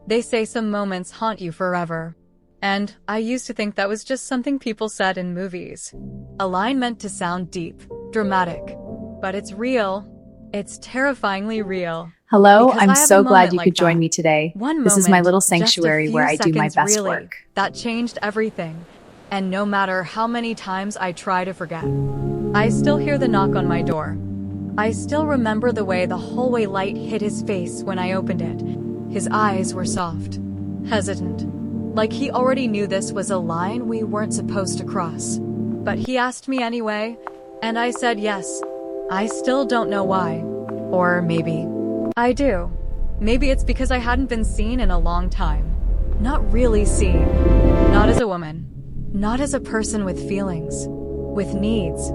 They say some moments haunt you forever. And I used to think that was just something people said in movies. A line meant to sound deep, dramatic. But it's real. It's terrifyingly real. Hello, Because I'm I have a so glad moment you could like join that. me today. One This is my moment, little just a sanctuary where few I do my seconds best really, work. that changed everything. And no matter how many times I try to forget, I still hear the knock on my door. I still remember the way the hallway light hit his face when I opened it. His eyes were soft, hesitant, like he already knew this was a line we weren't supposed to cross. But he asked me anyway, and I said yes. I still don't know why. Or maybe I do. Maybe it's because I hadn't been seen in a long time. Not really seen. Not as a woman. Not as a person with feelings. With needs.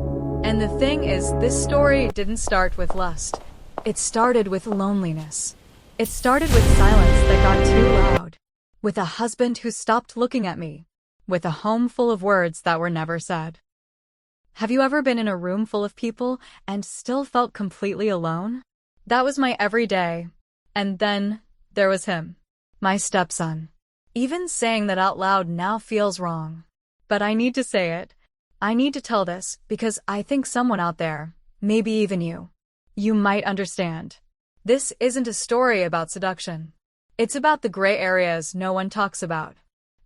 And the thing is, this story didn't start with lust. It started with loneliness. It started with silence that got too loud. With a husband who stopped looking at me. With a home full of words that were never said. Have you ever been in a room full of people and still felt completely alone? That was my everyday. And then there was him. My stepson. Even saying that out loud now feels wrong. But I need to say it. I need to tell this because I think someone out there, maybe even you might understand. This isn't a story about seduction. It's about the gray areas no one talks about.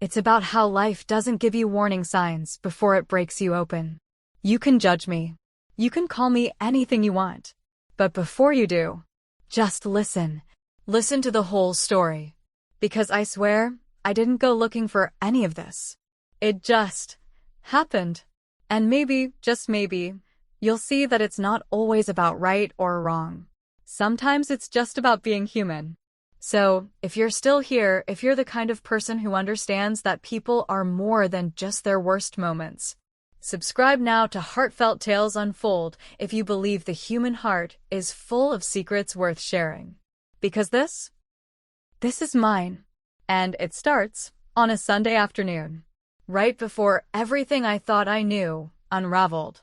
It's about how life doesn't give you warning signs before it breaks you open. You can judge me. You can call me anything you want. But before you do, just listen. Listen to the whole story. Because I swear, I didn't go looking for any of this. It just happened. And maybe, just maybe, you'll see that it's not always about right or wrong. Sometimes it's just about being human. So, if you're still here, if you're the kind of person who understands that people are more than just their worst moments, subscribe now to Heartfelt Tales Unfold if you believe the human heart is full of secrets worth sharing. Because this is mine. And it starts on a Sunday afternoon, right before everything I thought I knew unraveled.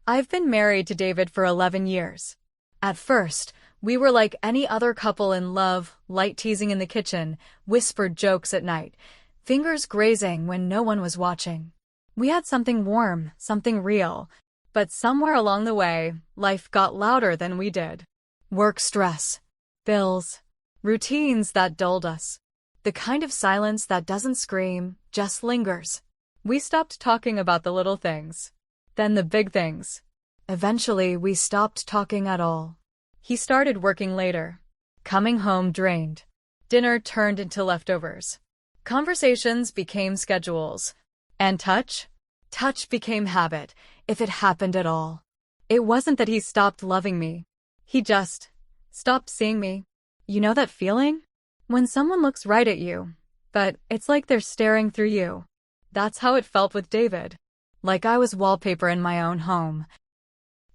I've been married to David for 11 years. At first, we were like any other couple in love, light teasing in the kitchen, whispered jokes at night, fingers grazing when no one was watching. We had something warm, something real. But somewhere along the way, life got louder than we did. Work stress, bills, routines that dulled us. The kind of silence that doesn't scream, just lingers. We stopped talking about the little things. Then the big things. Eventually, we stopped talking at all. He started working later, coming home drained. Dinner turned into leftovers. Conversations became schedules. And touch? Touch became habit, if it happened at all. It wasn't that he stopped loving me. He just stopped seeing me. You know that feeling? When someone looks right at you, but it's like they're staring through you. That's how it felt with David. Like I was wallpaper in my own home.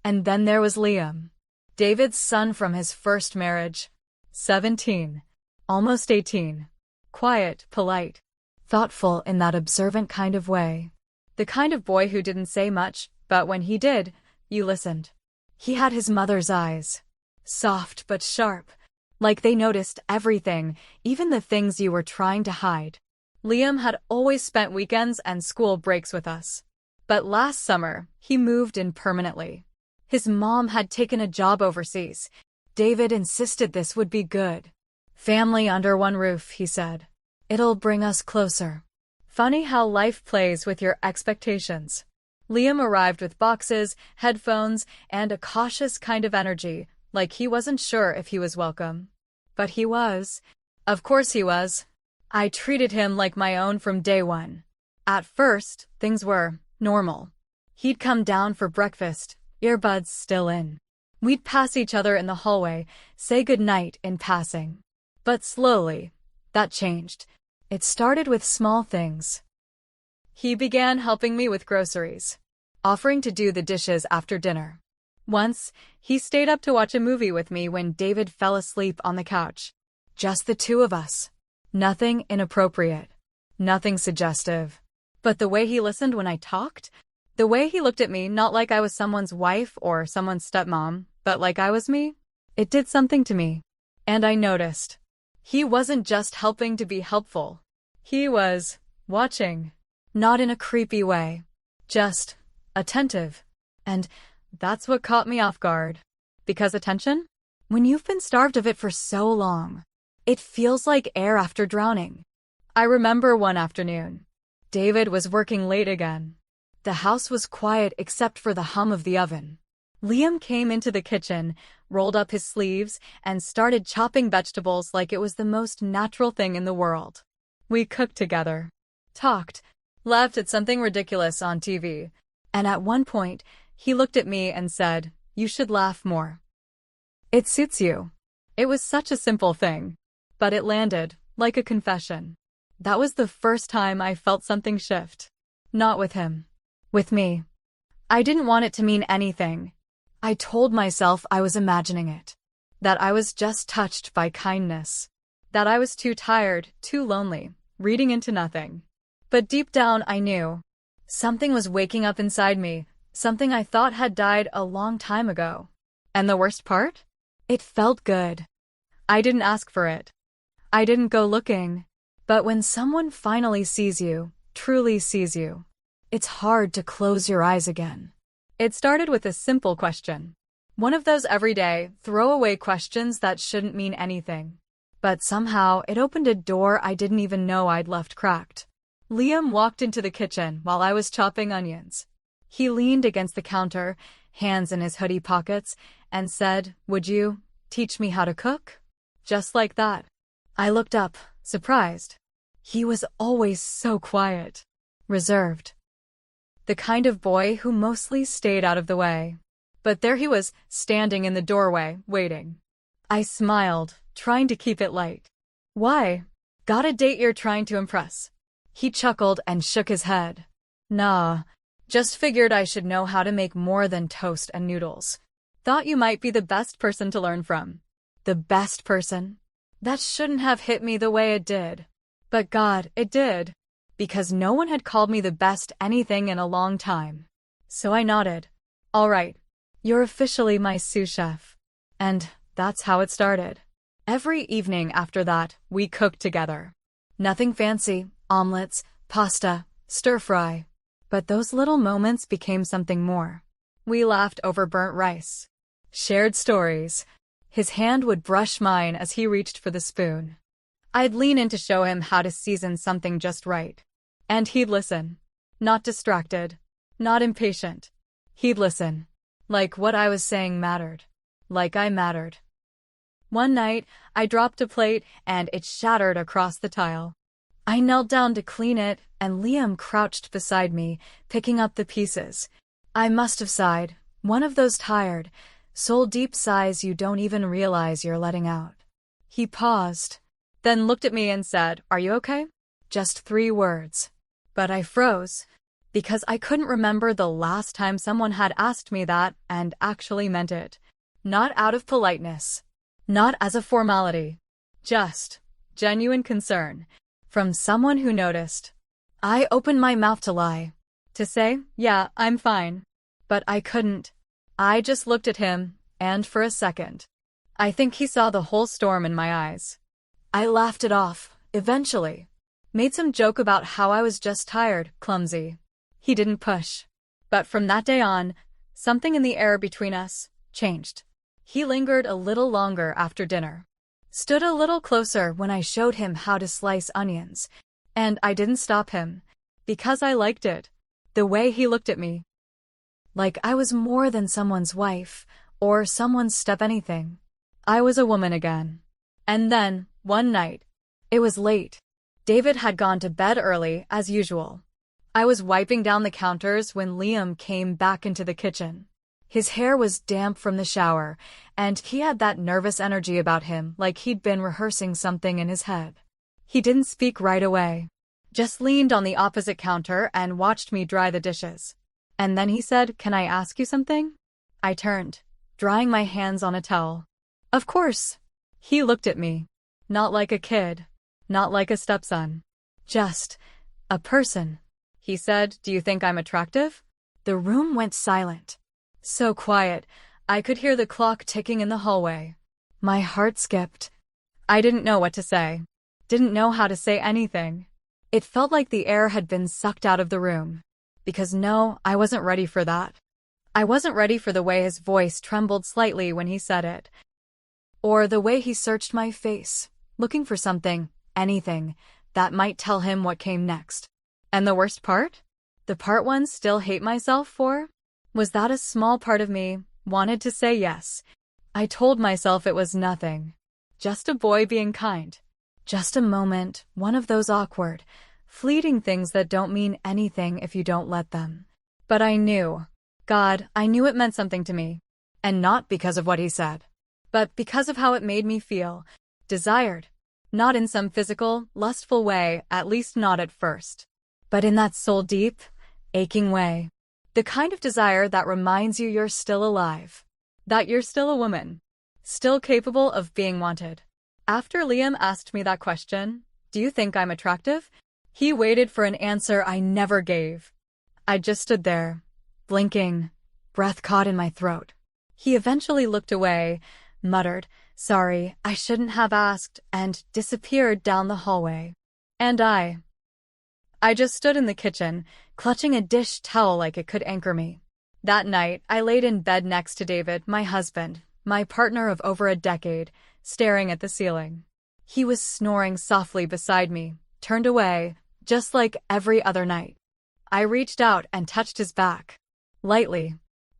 And then there was Liam. David's son from his first marriage. 17. Almost 18. Quiet, polite. Thoughtful in that observant kind of way. The kind of boy who didn't say much, but when he did, you listened. He had his mother's eyes. Soft but sharp. Like they noticed everything, even the things you were trying to hide. Liam had always spent weekends and school breaks with us. But last summer, he moved in permanently. His mom had taken a job overseas. David insisted this would be good. Family under one roof, he said. It'll bring us closer. Funny how life plays with your expectations. Liam arrived with boxes, headphones, and a cautious kind of energy, like he wasn't sure if he was welcome. But he was. Of course he was. I treated him like my own from day one. At first, things were normal. He'd come down for breakfast, earbuds still in. We'd pass each other in the hallway, say goodnight in passing. But slowly, that changed. It started with small things. He began helping me with groceries, offering to do the dishes after dinner. Once, he stayed up to watch a movie with me when David fell asleep on the couch. Just the two of us. Nothing inappropriate. Nothing suggestive. But the way he listened when I talked, the way he looked at me not like I was someone's wife or someone's stepmom, but like I was me, it did something to me. And I noticed. He wasn't just helping to be helpful. He was watching. Not in a creepy way. Just attentive. And that's what caught me off guard. Because attention? When you've been starved of it for so long, it feels like air after drowning. I remember one afternoon. David was working late again. The house was quiet except for the hum of the oven. Liam came into the kitchen, rolled up his sleeves, and started chopping vegetables like it was the most natural thing in the world. We cooked together, talked, laughed at something ridiculous on TV, and at one point, he looked at me and said, "You should laugh more. It suits you." It was such a simple thing, but it landed like a confession. That was the first time I felt something shift. Not with him. With me. I didn't want it to mean anything. I told myself I was imagining it. That I was just touched by kindness. That I was too tired, too lonely, reading into nothing. But deep down I knew. Something was waking up inside me, something I thought had died a long time ago. And the worst part? It felt good. I didn't ask for it. I didn't go looking. But when someone finally sees you, truly sees you, it's hard to close your eyes again. It started with a simple question. One of those everyday, throwaway questions that shouldn't mean anything. But somehow, it opened a door I didn't even know I'd left cracked. Liam walked into the kitchen while I was chopping onions. He leaned against the counter, hands in his hoodie pockets, and said, "Would you teach me how to cook?" Just like that. I looked up, surprised. He was always so quiet. Reserved. The kind of boy who mostly stayed out of the way. But there he was, standing in the doorway, waiting. I smiled, trying to keep it light. "Why? Got a date you're trying to impress?" He chuckled and shook his head. "Nah, just figured I should know how to make more than toast and noodles. Thought you might be the best person to learn from." The best person? That shouldn't have hit me the way it did. But God, it did. Because no one had called me the best anything in a long time. So I nodded. "All right. You're officially my sous chef." And that's how it started. Every evening after that, we cooked together. Nothing fancy, omelets, pasta, stir-fry. But those little moments became something more. We laughed over burnt rice. Shared stories. His hand would brush mine as he reached for the spoon. I'd lean in to show him how to season something just right. And he'd listen. Not distracted. Not impatient. He'd listen. Like what I was saying mattered. Like I mattered. One night, I dropped a plate and it shattered across the tile. I knelt down to clean it, and Liam crouched beside me, picking up the pieces. I must have sighed. One of those tired, soul-deep sighs you don't even realize you're letting out. He paused, then looked at me and said, "Are you okay?" Just 3 words. But I froze, because I couldn't remember the last time someone had asked me that and actually meant it. Not out of politeness. Not as a formality. Just genuine concern. From someone who noticed. I opened my mouth to lie. To say, "Yeah, I'm fine." But I couldn't. I just looked at him, and for a second, I think he saw the whole storm in my eyes. I laughed it off, eventually. Made some joke about how I was just tired, clumsy. He didn't push. But from that day on, something in the air between us changed. He lingered a little longer after dinner. Stood a little closer when I showed him how to slice onions. And I didn't stop him. Because I liked it. The way he looked at me. Like I was more than someone's wife, or someone's step anything. I was a woman again. And then, one night. It was late. David had gone to bed early, as usual. I was wiping down the counters when Liam came back into the kitchen. His hair was damp from the shower, and he had that nervous energy about him like he'd been rehearsing something in his head. He didn't speak right away. Just leaned on the opposite counter and watched me dry the dishes. And then he said, "Can I ask you something?" I turned, drying my hands on a towel. "Of course." He looked at me. Not like a kid. Not like a stepson. Just a person. He said, "Do you think I'm attractive?" The room went silent. So quiet, I could hear the clock ticking in the hallway. My heart skipped. I didn't know what to say. Didn't know how to say anything. It felt like the air had been sucked out of the room. Because no, I wasn't ready for that. I wasn't ready for the way his voice trembled slightly when he said it. Or the way he searched my face, looking for something, anything, that might tell him what came next. And the worst part? The part one still hate myself for? Was that a small part of me wanted to say yes. I told myself it was nothing. Just a boy being kind. Just a moment, one of those awkward, fleeting things that don't mean anything if you don't let them. But I knew. God, I knew it meant something to me. And not because of what he said. But because of how it made me feel. Desired. Not in some physical, lustful way, at least not at first. But in that soul-deep, aching way. The kind of desire that reminds you you're still alive. That you're still a woman. Still capable of being wanted. After Liam asked me that question, do you think I'm attractive? He waited for an answer I never gave. I just stood there, blinking, breath caught in my throat. He eventually looked away, muttered, "Sorry, I shouldn't have asked," and disappeared down the hallway. And I just stood in the kitchen, clutching a dish towel like it could anchor me. That night, I laid in bed next to David, my husband, my partner of over a decade, staring at the ceiling. He was snoring softly beside me, turned away, just like every other night. I reached out and touched his back. Lightly.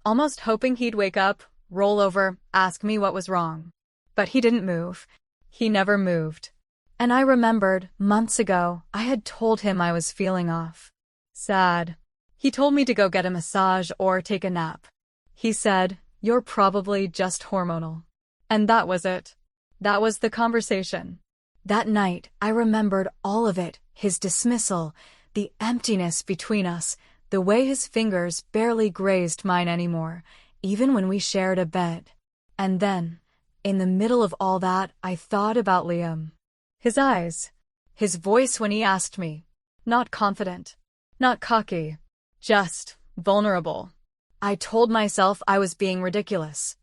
Almost hoping he'd wake up, roll over, ask me what was wrong. But he didn't move. He never moved. And I remembered, months ago, I had told him I was feeling off. Sad. He told me to go get a massage or take a nap. He said, "You're probably just hormonal." And that was it. That was the conversation. That night, I remembered all of it, his dismissal, the emptiness between us, the way his fingers barely grazed mine anymore, even when we shared a bed. And then, in the middle of all that, I thought about Liam. His eyes. His voice when he asked me. Not confident. Not cocky. Just vulnerable. I told myself I was being ridiculous.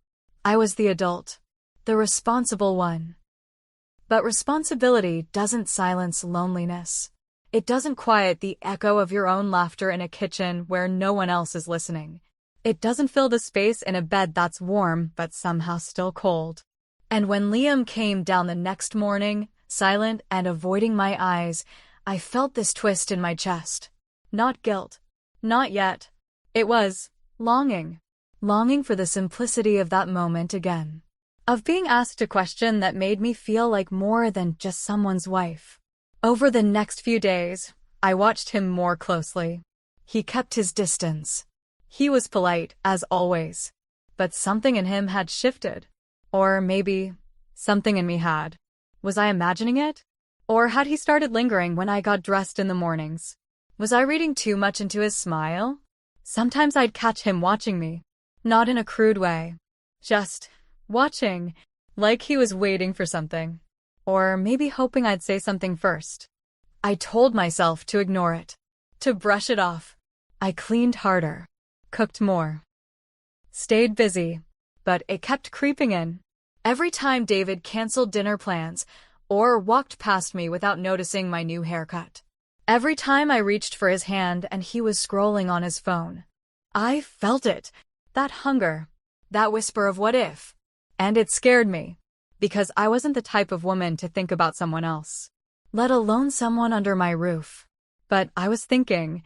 I was the adult. The responsible one. But responsibility doesn't silence loneliness. It doesn't quiet the echo of your own laughter in a kitchen where no one else is listening. It doesn't fill the space in a bed that's warm but somehow still cold. And when Liam came down the next morning, silent and avoiding my eyes, I felt this twist in my chest. Not guilt. Not yet. It was longing. Longing for the simplicity of that moment again. Of being asked a question that made me feel like more than just someone's wife. Over the next few days, I watched him more closely. He kept his distance. He was polite, as always. But something in him had shifted. Or maybe, something in me had. Was I imagining it? Or had he started lingering when I got dressed in the mornings? Was I reading too much into his smile? Sometimes I'd catch him watching me. Not in a crude way. Just watching, like he was waiting for something. Or maybe hoping I'd say something first. I told myself to ignore it. To brush it off. I cleaned harder. Cooked more. Stayed busy. But it kept creeping in. Every time David canceled dinner plans, or walked past me without noticing my new haircut. Every time I reached for his hand and he was scrolling on his phone. I felt it. That hunger. That whisper of what if. And it scared me. Because I wasn't the type of woman to think about someone else. Let alone someone under my roof. But I was thinking.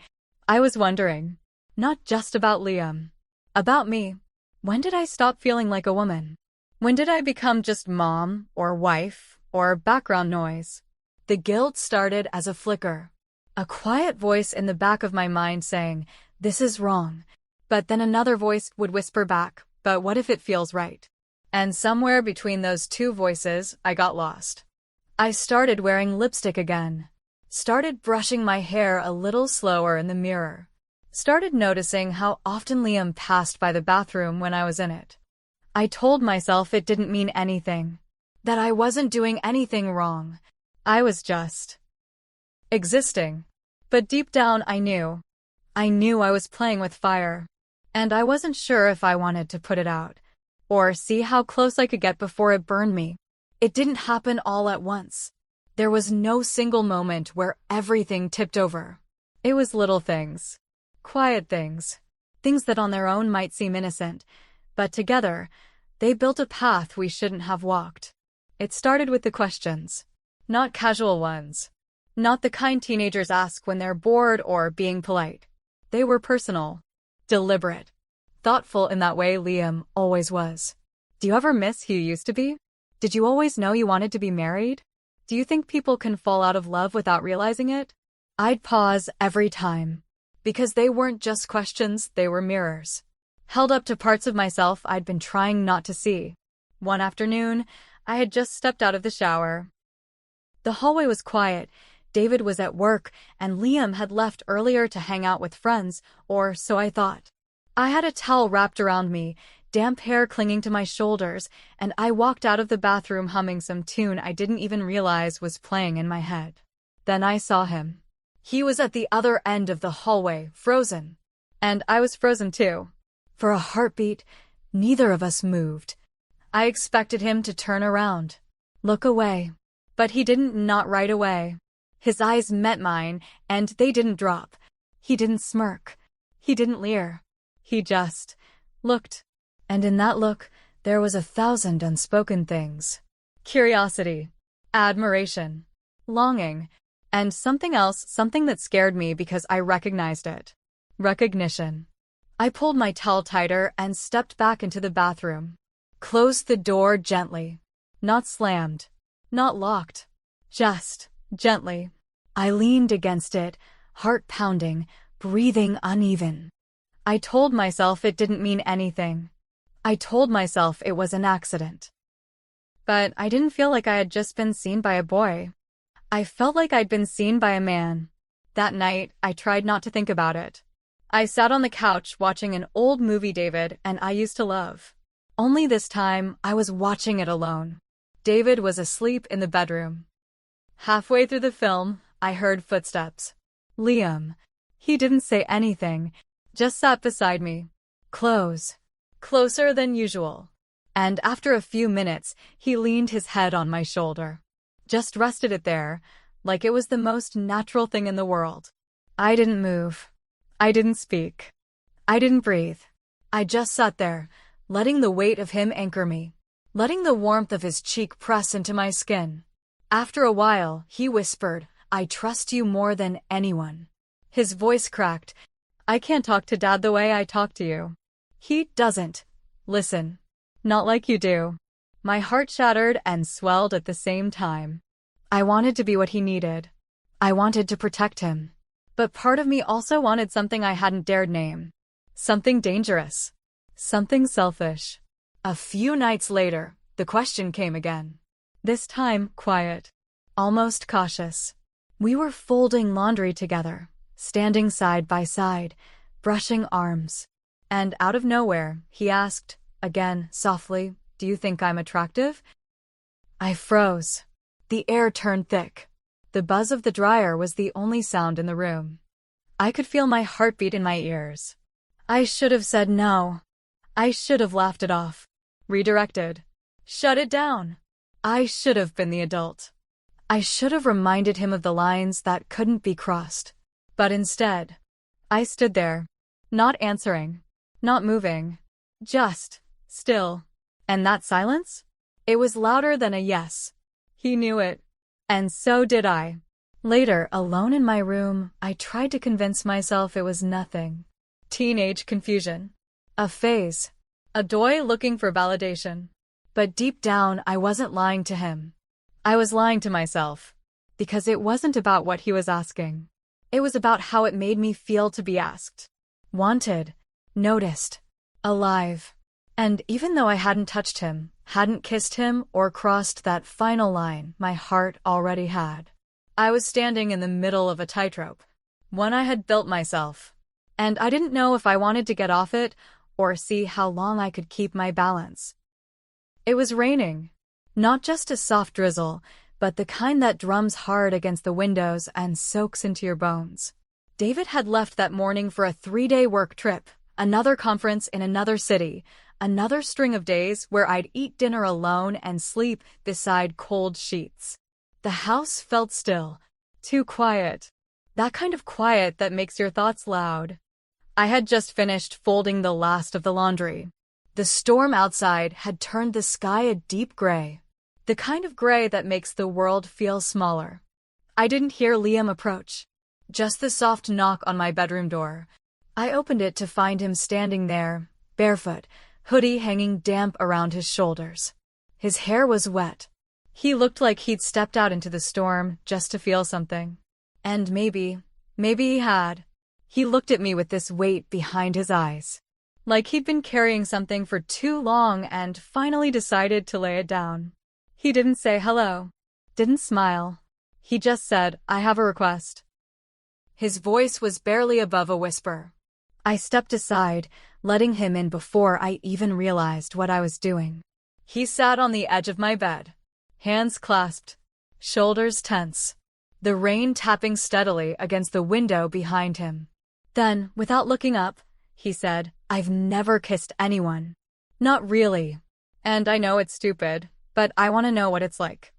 I was wondering. Not just about Liam. About me. When did I stop feeling like a woman? When did I become just mom, or wife, or background noise? The guilt started as a flicker. A quiet voice in the back of my mind saying, "This is wrong." But then another voice would whisper back, "But what if it feels right?" And somewhere between those two voices, I got lost. I started wearing lipstick again. Started brushing my hair a little slower in the mirror. Started noticing how often Liam passed by the bathroom when I was in it. I told myself it didn't mean anything. That I wasn't doing anything wrong. I was just existing. But deep down I knew. I knew I was playing with fire. And I wasn't sure if I wanted to put it out. Or see how close I could get before it burned me. It didn't happen all at once. There was no single moment where everything tipped over. It was little things. Quiet things. Things that on their own might seem innocent, but together, they built a path we shouldn't have walked. It started with the questions. Not casual ones. Not the kind teenagers ask when they're bored or being polite. They were personal. Deliberate. Thoughtful in that way Liam always was. Do you ever miss who you used to be? Did you always know you wanted to be married? Do you think people can fall out of love without realizing it? I'd pause every time. Because they weren't just questions, they were mirrors. Held up to parts of myself I'd been trying not to see. One afternoon, I had just stepped out of the shower. The hallway was quiet. David was at work, and Liam had left earlier to hang out with friends, or so I thought. I had a towel wrapped around me, damp hair clinging to my shoulders, and I walked out of the bathroom humming some tune I didn't even realize was playing in my head. Then I saw him. He was at the other end of the hallway, frozen. And I was frozen too. For a heartbeat, neither of us moved. I expected him to turn around, look away. But he didn't, not right away. His eyes met mine, and they didn't drop. He didn't smirk. He didn't leer. He just looked. And in that look, there was 1,000 unspoken things. Curiosity, admiration, longing, and something else, something that scared me because I recognized it. Recognition. I pulled my towel tighter and stepped back into the bathroom. Closed the door gently. Not slammed. Not locked. Just gently. I leaned against it, heart pounding, breathing uneven. I told myself it didn't mean anything. I told myself it was an accident. But I didn't feel like I had just been seen by a boy. I felt like I'd been seen by a man. That night, I tried not to think about it. I sat on the couch watching an old movie David and I used to love. Only this time, I was watching it alone. David was asleep in the bedroom. Halfway through the film, I heard footsteps. Liam. He didn't say anything, just sat beside me. Closer than usual. And after a few minutes, he leaned his head on my shoulder. Just rested it there, like it was the most natural thing in the world. I didn't move. I didn't speak. I didn't breathe. I just sat there, letting the weight of him anchor me, letting the warmth of his cheek press into my skin. After a while, he whispered, "I trust you more than anyone." His voice cracked. "I can't talk to Dad the way I talk to you. He doesn't listen. Not like you do." My heart shattered and swelled at the same time. I wanted to be what he needed. I wanted to protect him. But part of me also wanted something I hadn't dared name. Something dangerous. Something selfish. A few nights later, the question came again. This time, quiet. Almost cautious. We were folding laundry together, standing side by side, brushing arms. And out of nowhere, he asked, again, softly, "Do you think I'm attractive?" I froze. The air turned thick. The buzz of the dryer was the only sound in the room. I could feel my heartbeat in my ears. I should have said no. I should have laughed it off. Redirected. Shut it down. I should have been the adult. I should have reminded him of the lines that couldn't be crossed. But instead, I stood there, not answering, not moving, just still. And that silence? It was louder than a yes. He knew it. And so did I. Later, alone in my room, I tried to convince myself it was nothing. Teenage confusion. A phase. A boy looking for validation. But deep down, I wasn't lying to him. I was lying to myself. Because it wasn't about what he was asking. It was about how it made me feel to be asked. Wanted. Noticed. Alive. And even though I hadn't touched him, hadn't kissed him, or crossed that final line my heart already had, I was standing in the middle of a tightrope. One I had built myself. And I didn't know if I wanted to get off it, or see how long I could keep my balance. It was raining. Not just a soft drizzle, but the kind that drums hard against the windows and soaks into your bones. David had left that morning for a 3-day work trip, another conference in another city, Another string of days where I'd eat dinner alone and sleep beside cold sheets. The house felt still, too quiet. That kind of quiet that makes your thoughts loud. I had just finished folding the last of the laundry. The storm outside had turned the sky a deep gray, the kind of gray that makes the world feel smaller. I didn't hear Liam approach, just the soft knock on my bedroom door. I opened it to find him standing there, barefoot, hoodie hanging damp around his shoulders. His hair was wet. He looked like he'd stepped out into the storm just to feel something. And maybe he had. He looked at me with this weight behind his eyes, like he'd been carrying something for too long and finally decided to lay it down. He didn't say hello, didn't smile. He just said, "I have a request." His voice was barely above a whisper. I stepped aside, letting him in before I even realized what I was doing. He sat on the edge of my bed, hands clasped, shoulders tense, the rain tapping steadily against the window behind him. Then, without looking up, he said, "I've never kissed anyone." Not really. And I know it's stupid, but I want to know what it's like.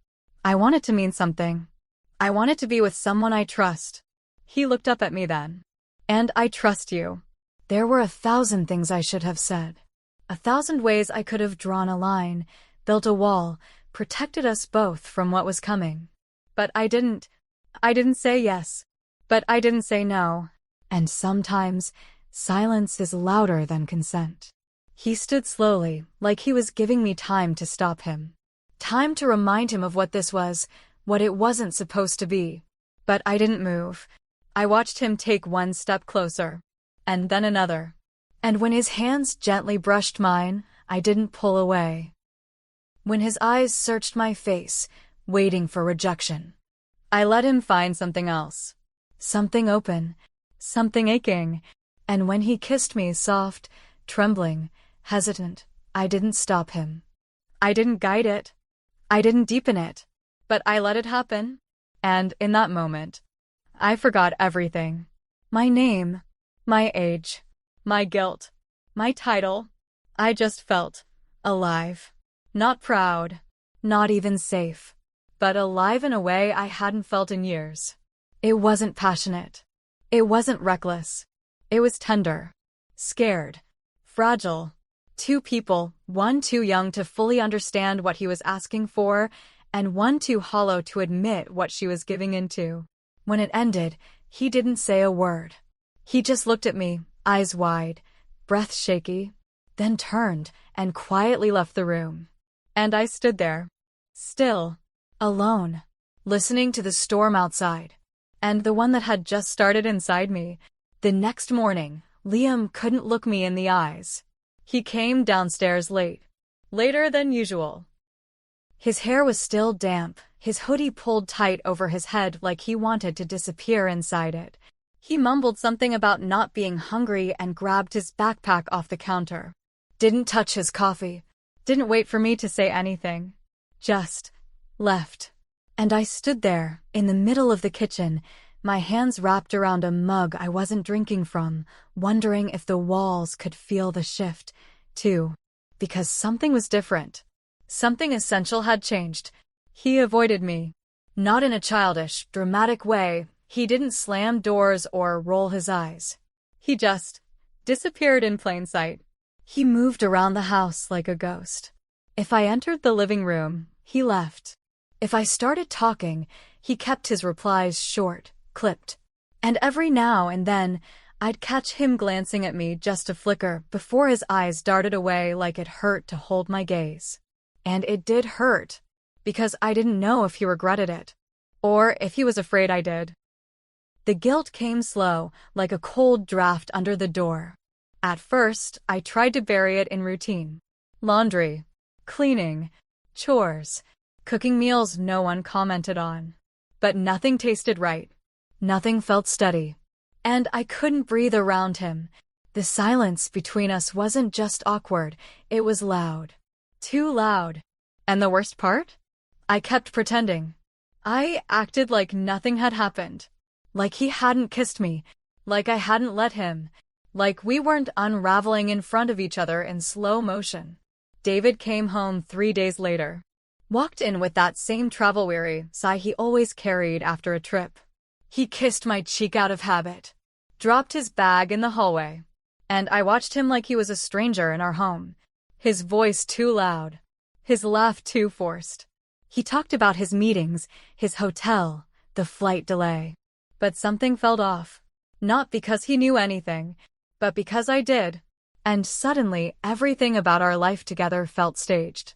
I want it to mean something. I want it to be with someone I trust. He looked up at me then. "And I trust you." There were 1,000 things I should have said. 1,000 ways I could have drawn a line, built a wall, protected us both from what was coming. But I didn't. I didn't say yes. But I didn't say no. And sometimes, silence is louder than consent. He stood slowly, like he was giving me time to stop him. Time to remind him of what this was, what it wasn't supposed to be. But I didn't move. I watched him take one step closer, and then another. And when his hands gently brushed mine, I didn't pull away. When his eyes searched my face, waiting for rejection, I let him find something else. Something open, something aching. And when he kissed me soft, trembling, hesitant, I didn't stop him. I didn't guide it. I didn't deepen it. But I let it happen. And in that moment, I forgot everything. My name, my age, my guilt, my title. I just felt alive. Not proud, not even safe, but alive in a way I hadn't felt in years. It wasn't passionate. It wasn't reckless. It was tender, scared, fragile. Two people, one too young to fully understand what he was asking for, and one too hollow to admit what she was giving into. When it ended, he didn't say a word. He just looked at me, eyes wide, breath shaky, then turned and quietly left the room. And I stood there, still, alone, listening to the storm outside, and the one that had just started inside me. The next morning, Liam couldn't look me in the eyes. He came downstairs late, later than usual. His hair was still damp, his hoodie pulled tight over his head like he wanted to disappear inside it. He mumbled something about not being hungry and grabbed his backpack off the counter. Didn't touch his coffee. Didn't wait for me to say anything. Just left. And I stood there, in the middle of the kitchen, my hands wrapped around a mug I wasn't drinking from, wondering if the walls could feel the shift, too. Because something was different. Something essential had changed. He avoided me. Not in a childish, dramatic way. He didn't slam doors or roll his eyes. He just disappeared in plain sight. He moved around the house like a ghost. If I entered the living room, he left. If I started talking, he kept his replies short, clipped. And every now and then, I'd catch him glancing at me just a flicker before his eyes darted away like it hurt to hold my gaze. And it did hurt, because I didn't know if he regretted it, or if he was afraid I did. The guilt came slow, like a cold draft under the door. At first, I tried to bury it in routine. Laundry, cleaning, chores, cooking meals no one commented on. But nothing tasted right. Nothing felt steady. And I couldn't breathe around him. The silence between us wasn't just awkward, it was loud. Too loud. And the worst part? I kept pretending. I acted like nothing had happened. Like he hadn't kissed me. Like I hadn't let him. Like we weren't unraveling in front of each other in slow motion. David came home 3 days later. Walked in with that same travel-weary sigh he always carried after a trip. He kissed my cheek out of habit, dropped his bag in the hallway, and I watched him like he was a stranger in our home. His voice too loud, his laugh too forced. He talked about his meetings, his hotel, the flight delay. But something felt off. Not because he knew anything, but because I did. And suddenly, everything about our life together felt staged.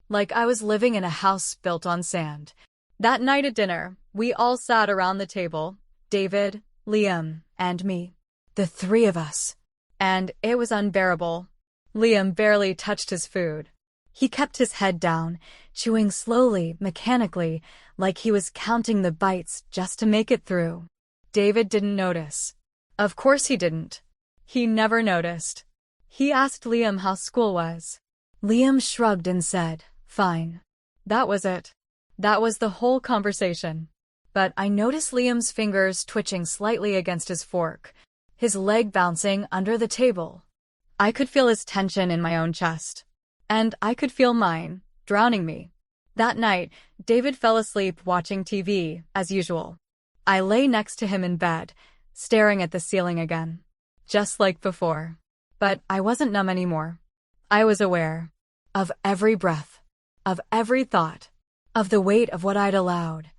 Like I was living in a house built on sand. That night at dinner, we all sat around the table, David, Liam, and me. The three of us. And it was unbearable. Liam barely touched his food. He kept his head down, chewing slowly, mechanically, like he was counting the bites just to make it through. David didn't notice. Of course he didn't. He never noticed. He asked Liam how school was. Liam shrugged and said, "Fine." That was it. That was the whole conversation. But I noticed Liam's fingers twitching slightly against his fork, his leg bouncing under the table. I could feel his tension in my own chest. And I could feel mine, drowning me. That night, David fell asleep watching TV, as usual. I lay next to him in bed, staring at the ceiling again. Just like before. But I wasn't numb anymore. I was aware. Of every breath. Of every thought. Of the weight of what I'd allowed.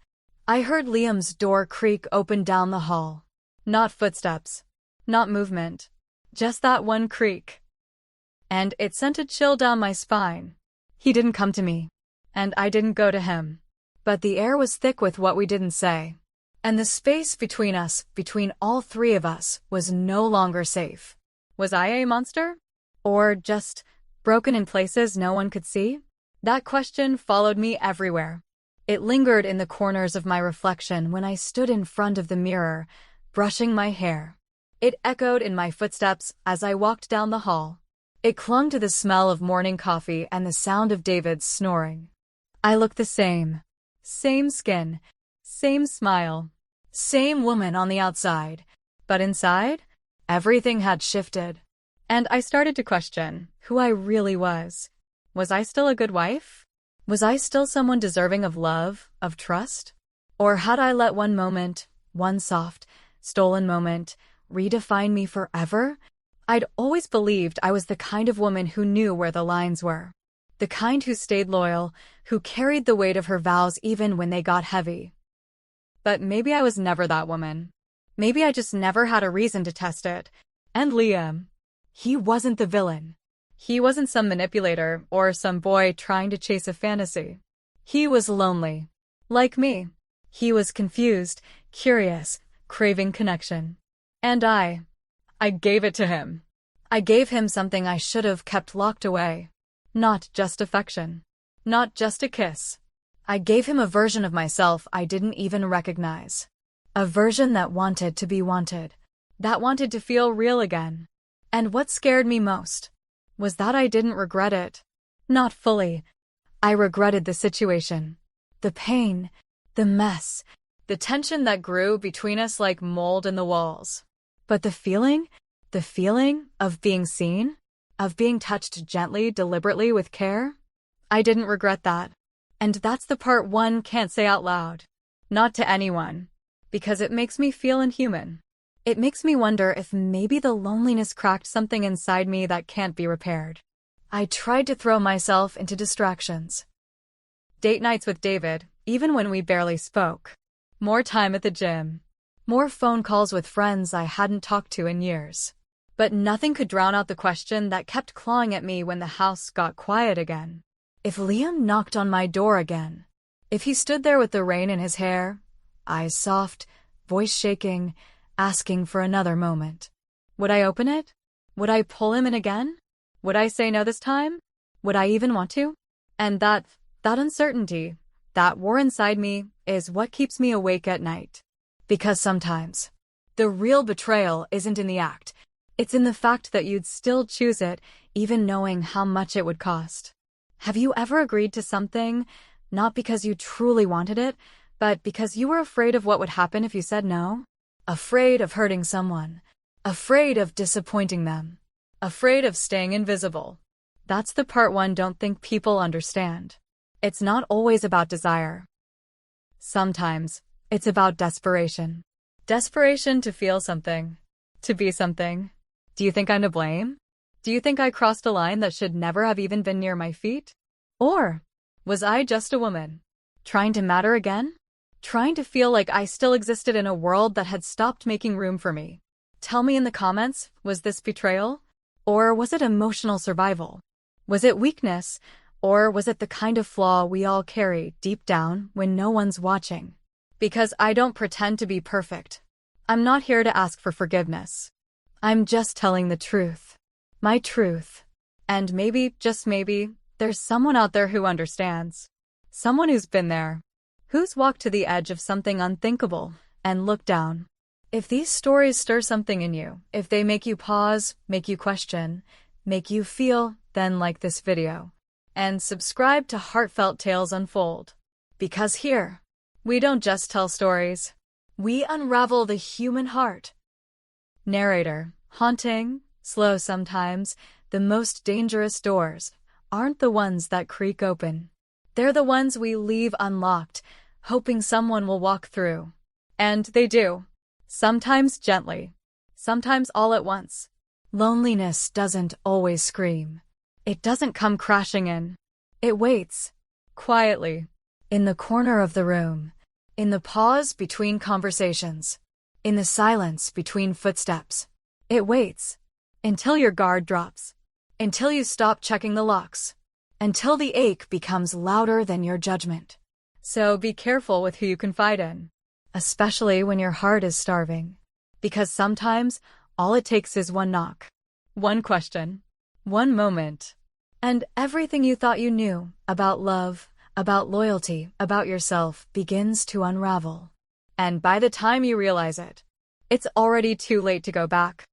I heard Liam's door creak open down the hall. Not footsteps. Not movement. Just that one creak. And it sent a chill down my spine. He didn't come to me. And I didn't go to him. But the air was thick with what we didn't say. And the space between us, between all three of us, was no longer safe. Was I a monster? Or just broken in places no one could see? That question followed me everywhere. It lingered in the corners of my reflection when I stood in front of the mirror, brushing my hair. It echoed in my footsteps as I walked down the hall. It clung to the smell of morning coffee and the sound of David's snoring. I looked the same. Same skin. Same smile. Same woman on the outside. But inside, everything had shifted. And I started to question who I really was. Was I still a good wife? Was I still someone deserving of love, of trust? Or had I let one moment, one soft, stolen moment, redefine me forever? I'd always believed I was the kind of woman who knew where the lines were. The kind who stayed loyal, who carried the weight of her vows even when they got heavy. But maybe I was never that woman. Maybe I just never had a reason to test it. And Liam. He wasn't the villain. He wasn't some manipulator or some boy trying to chase a fantasy. He was lonely. Like me. He was confused, curious, craving connection. And I gave it to him. I gave him something I should have kept locked away. Not just affection. Not just a kiss. I gave him a version of myself I didn't even recognize. A version that wanted to be wanted. That wanted to feel real again. And what scared me most was that I didn't regret it. Not fully. I regretted the situation. The pain. The mess. The tension that grew between us like mold in the walls. But the feeling of being seen, of being touched gently, deliberately with care, I didn't regret that. And that's the part one can't say out loud. Not to anyone. Because it makes me feel inhuman. It makes me wonder if maybe the loneliness cracked something inside me that can't be repaired. I tried to throw myself into distractions. Date nights with David, even when we barely spoke. More time at the gym. More phone calls with friends I hadn't talked to in years. But nothing could drown out the question that kept clawing at me when the house got quiet again. If Liam knocked on my door again, if he stood there with the rain in his hair, eyes soft, voice shaking, asking for another moment, would I open it? Would I pull him in again? Would I say no this time? Would I even want to? And that uncertainty, that war inside me, is what keeps me awake at night. Because sometimes, the real betrayal isn't in the act. It's in the fact that you'd still choose it, even knowing how much it would cost. Have you ever agreed to something, not because you truly wanted it, but because you were afraid of what would happen if you said no? Afraid of hurting someone. Afraid of disappointing them. Afraid of staying invisible. That's the part one don't think people understand. It's not always about desire. Sometimes, it's about desperation. Desperation to feel something. To be something. Do you think I'm to blame? Do you think I crossed a line that should never have even been near my feet? Or was I just a woman? Trying to matter again? Trying to feel like I still existed in a world that had stopped making room for me? Tell me in the comments, was this betrayal? Or was it emotional survival? Was it weakness? Or was it the kind of flaw we all carry deep down when no one's watching? Because I don't pretend to be perfect. I'm not here to ask for forgiveness. I'm just telling the truth. My truth. And maybe, just maybe, there's someone out there who understands. Someone who's been there. Who's walked to the edge of something unthinkable and looked down. If these stories stir something in you, if they make you pause, make you question, make you feel, then like this video. And subscribe to Heartfelt Tales Unfold. Because here, we don't just tell stories. We unravel the human heart. Narrator. Haunting, slow sometimes, the most dangerous doors aren't the ones that creak open. They're the ones we leave unlocked, hoping someone will walk through. And they do. Sometimes gently. Sometimes all at once. Loneliness doesn't always scream. It doesn't come crashing in. It waits. Quietly. In the corner of the room. In the pause between conversations. In the silence between footsteps. It waits. Until your guard drops. Until you stop checking the locks. Until the ache becomes louder than your judgment. So be careful with who you confide in. Especially when your heart is starving. Because sometimes, all it takes is one knock. One question. One moment. And everything you thought you knew about love, about loyalty, about yourself begins to unravel. And by the time you realize it, it's already too late to go back.